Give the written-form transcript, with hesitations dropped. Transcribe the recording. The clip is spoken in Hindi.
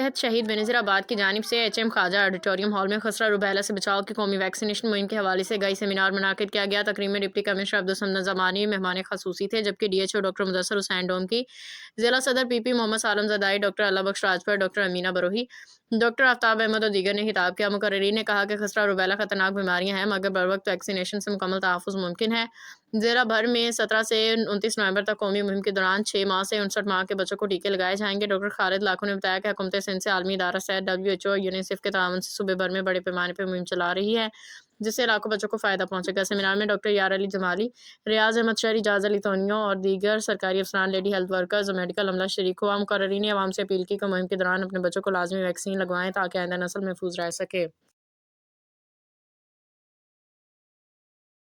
तहत शहीद बेनज़ीराबाद की जानिब से HM ख्वाजा ऑडिटोरियम हॉल में खसरा रुबैला से बचाव की कौमी वैक्सीनेशन मुहिम के हवाले से गई सेमिनार मुनाकिद किया गया। तकरीब में डिप्टी कमिश्नर अब्दुल समद ज़मानी मेहमान खसूसी थे, जबकि DHO डॉक्टर मुदस्सर हुसैन डोम की, ज़िला सदर PP मोहम्मद सालम ज़दाई, डॉक्टर अल्लाह बख्श राजपर, डॉक्टर अमीना बरोही, डॉक्टर आफ्ताब अहमद और दीगर ने खिताब किया। मुकर्रिरीन ने कहा कि खसरा रुबैला खतरनाक बीमारियाँ हैं, मगर बर वक्त वैक्सीनेशन से मुकम्मल तहफ़्फ़ुज़ मुमकिन है। ज़िला भर में 17 से 29 नवंबर तक कौमी मुहिम के दौरान 6 माह से 59 माह के बच्चों को टीके लगाए जाएंगे। डॉक्टर खालिद लाखों ने बताया कि हुकूमत सिंध से आलमी इदारा सेहत WHO और यूनिसेफ के ताउन से सूबे भर में बड़े पैमाने पर मुहिम चला रही है, जिससे लाखों बच्चों को फ़ायदा पहुंचेगा। सेमिनार में डॉक्टर यार अली जमाली, रियाज अहमद शहरी, जाज अली तोनियो और दीगर सरकारी अफसरान, लेडी हेल्थ वर्कर्स और मेडिकल अमला शरीक हुआ। मुकर्रिरीन ने अवाम से अपील की कि मुहिम के दौरान अपने बच्चों को लाजमी वैक्सीन लगवाएं ताकि आइंदा नस्ल महफूज रह सके।